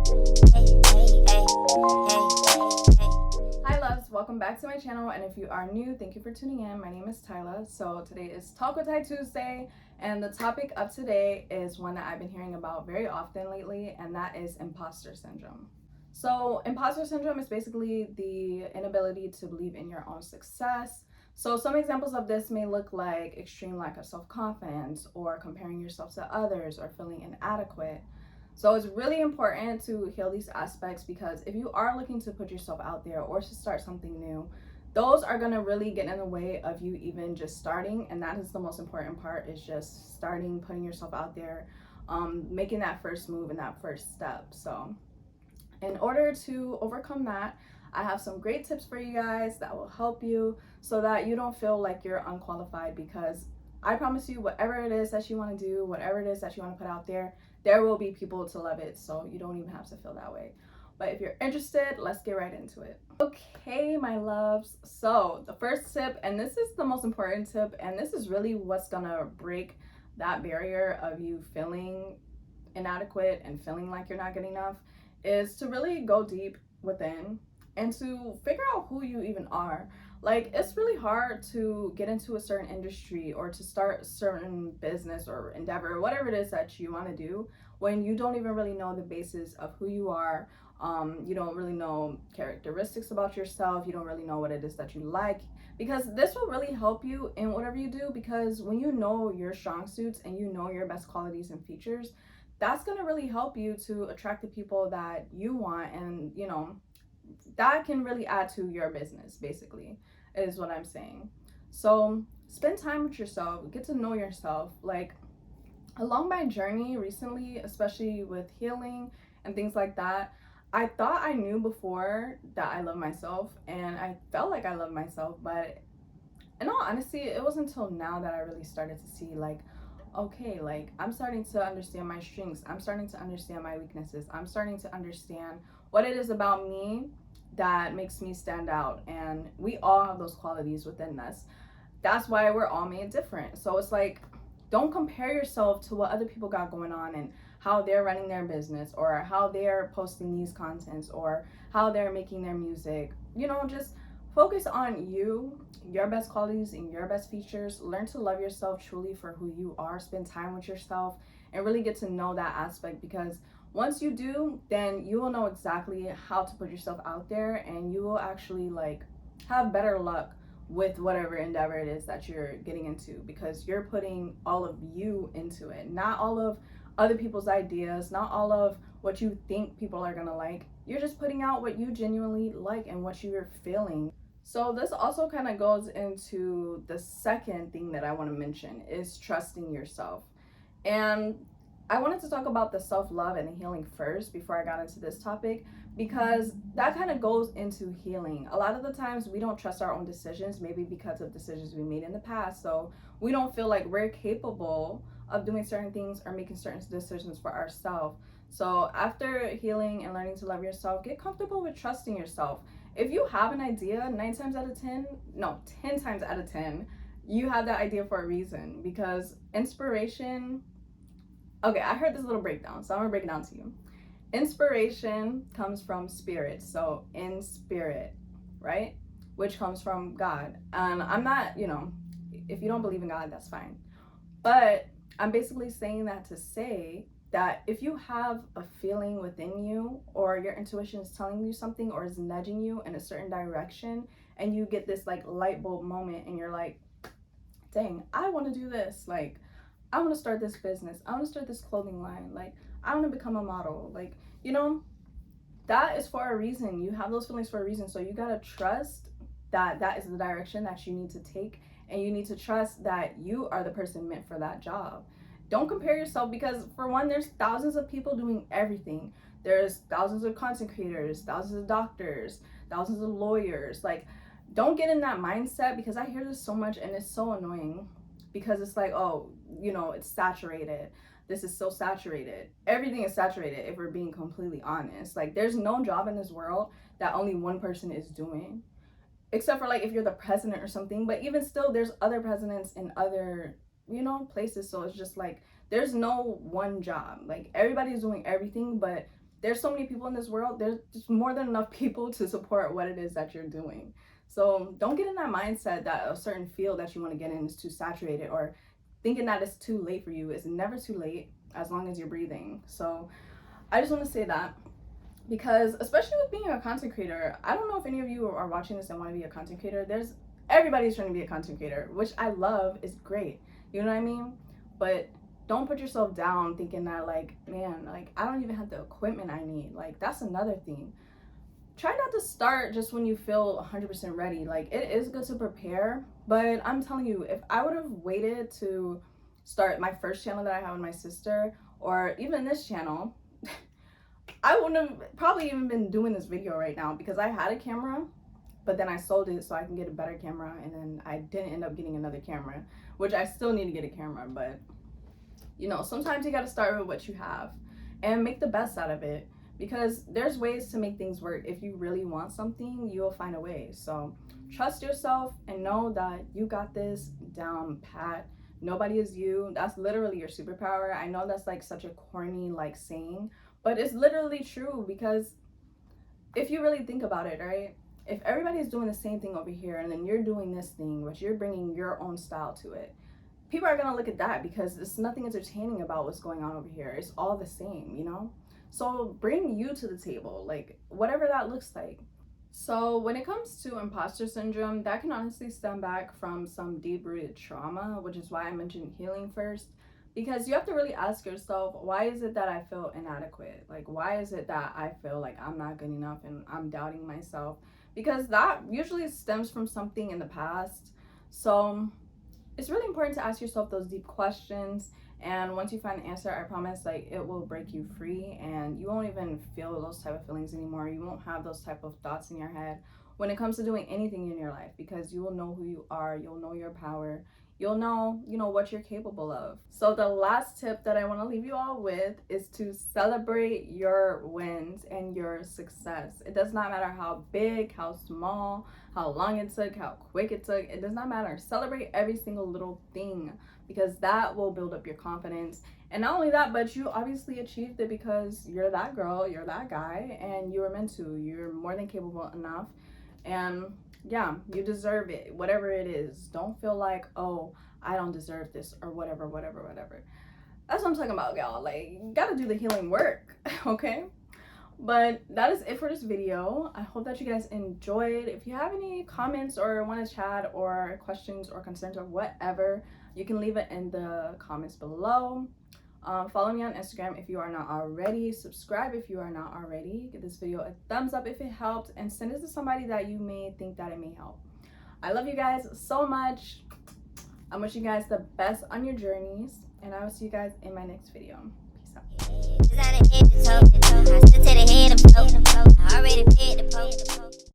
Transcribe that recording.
Hi loves, welcome back to my channel, and if you are new, thank you for tuning in. My name is Tyy. So today is Talk with Tyy Tuesday, and the topic of today is one that I've been hearing about very often lately, and that is imposter syndrome. So imposter syndrome is basically the inability to believe in your own success. So some examples of this may look like extreme lack of self-confidence, or comparing yourself to others, or feeling inadequate. So it's really important to heal these aspects, because if you are looking to put yourself out there or to start something new, those are going to really get in the way of you even just starting. And that is the most important part, is just starting, putting yourself out there, making that first move and that first step. So in order to overcome that, I have some great tips for you guys that will help you so that you don't feel like you're unqualified, because I promise you, whatever it is that you want to do, whatever it is that you want to put out there will be people to love it. So you don't even have to feel that way. But if you're interested, let's get right into it. Okay, my loves. So the first tip, and this is the most important tip, and this is really what's gonna break that barrier of you feeling inadequate and feeling like you're not good enough, is to really go deep within and to figure out who you even are. Like, it's really hard to get into a certain industry or to start a certain business or endeavor or whatever it is that you want to do when you don't even really know the basis of who you are. You don't really know characteristics about yourself. You don't really know what it is that you like, because this will really help you in whatever you do. Because when you know your strong suits and you know your best qualities and features, that's going to really help you to attract the people that you want. And that can really add to your business, basically, is what I'm saying. So spend time with yourself, get to know yourself. Like, along my journey recently, especially with healing and things like that, I thought I knew before that I love myself, and I felt like I love myself. But in all honesty, it wasn't until now that I really started to see, like, okay, like, I'm starting to understand my strengths, I'm starting to understand my weaknesses, I'm starting to understand what it is about me that makes me stand out. And we all have those qualities within us. That's why we're all made different. So it's like, don't compare yourself to what other people got going on and how they're running their business, or how they're posting these contents, or how they're making their music. Just focus on you, your best qualities and your best features. Learn to love yourself truly for who you are. Spend time with yourself and really get to know that aspect, because once you do, then you will know exactly how to put yourself out there, and you will actually, like, have better luck with whatever endeavor it is that you're getting into, because you're putting all of you into it, not all of other people's ideas, not all of what you think people are gonna like. You're just putting out what you genuinely like and what you're feeling. So this also kind of goes into the second thing that I want to mention, is trusting yourself. And I wanted to talk about the self-love and the healing first before I got into this topic, because that kind of goes into healing. A lot of the times we don't trust our own decisions, maybe because of decisions we made in the past. So we don't feel like we're capable of doing certain things or making certain decisions for ourselves. So after healing and learning to love yourself, get comfortable with trusting yourself. If you have an idea, 10 times out of 10, you have that idea for a reason, because inspiration. Okay, I heard this little breakdown, so I'm gonna break it down to you. Inspiration comes from spirit, so in spirit, right? Which comes from God. And I'm not, if you don't believe in God, that's fine. But I'm basically saying that to say that if you have a feeling within you, or your intuition is telling you something or is nudging you in a certain direction, and you get this like light bulb moment and you're like, dang, I want to do this. Like, I want to start this business. I want to start this clothing line. Like, I want to become a model. Like, that is for a reason. You have those feelings for a reason. So you got to trust that that is the direction that you need to take. And you need to trust that you are the person meant for that job. Don't compare yourself, because for one, there's thousands of people doing everything. There's thousands of content creators, thousands of doctors, thousands of lawyers. Like, don't get in that mindset, because I hear this so much and it's so annoying, because it's like, oh, it's saturated. This is so saturated. Everything is saturated, if we're being completely honest. Like, there's no job in this world that only one person is doing, except for like if you're the president or something. But even still, there's other presidents in other places. So it's just like, there's no one job. Like, everybody's doing everything, but there's so many people in this world. There's just more than enough people to support what it is that you're doing. So don't get in that mindset that a certain field that you want to get in is too saturated, or thinking that it's too late for you. It's never too late as long as you're breathing. So I just want to say that, because especially with being a content creator, I don't know if any of you are watching this and want to be a content creator. Everybody's trying to be a content creator, which I love, is great. You know what I mean? But don't put yourself down thinking that, like, man, like, I don't even have the equipment I need. Like, that's another thing. Try not to start just when you feel 100% ready. Like, it is good to prepare, but I'm telling you, if I would have waited to start my first channel that I have with my sister, or even this channel, I wouldn't have probably even been doing this video right now, because I had a camera, but then I sold it so I can get a better camera, and then I didn't end up getting another camera, which I still need to get a camera. But you know, sometimes you got to start with what you have and make the best out of it, because there's ways to make things work. If you really want something, you'll find a way. So trust yourself and know that you got this down pat. Nobody is you. That's literally your superpower. I know that's like such a corny like saying, but it's literally true, because if you really think about it, right? If everybody's doing the same thing over here and then you're doing this thing, but you're bringing your own style to it, people are gonna look at that, because there's nothing entertaining about what's going on over here. It's all the same, you know? So bring you to the table, like whatever that looks like. So when it comes to imposter syndrome, that can honestly stem back from some deep-rooted trauma, which is why I mentioned healing first. Because you have to really ask yourself, why is it that I feel inadequate? Like, why is it that I feel like I'm not good enough and I'm doubting myself? Because that usually stems from something in the past. So it's really important to ask yourself those deep questions, and once you find the answer, I promise, like, it will break you free, and you won't even feel those type of feelings anymore. You won't have those type of thoughts in your head when it comes to doing anything in your life, because you will know who you are, you'll know your power, you'll know, you know, what you're capable of. So the last tip that I want to leave you all with is to celebrate your wins and your success. It does not matter how big, how small, how long it took, how quick it took. It does not matter. Celebrate every single little thing, because that will build up your confidence. And not only that, but you obviously achieved it because you're that girl, you're that guy, and you were meant to. You're more than capable enough. And yeah, you deserve it, whatever it is. Don't feel like, oh, I don't deserve this, or whatever, whatever, whatever. That's what I'm talking about, y'all. Like, you gotta do the healing work, okay? But that is it for this video. I hope that you guys enjoyed. If you have any comments or want to chat or questions or concerns or whatever, you can leave it in the comments below. Follow me on Instagram if you are not already. Subscribe if you are not already. Give this video a thumbs up if it helped, and send it to somebody that you may think that it may help. I love you guys so much. I wish you guys the best on your journeys, and I will see you guys in my next video.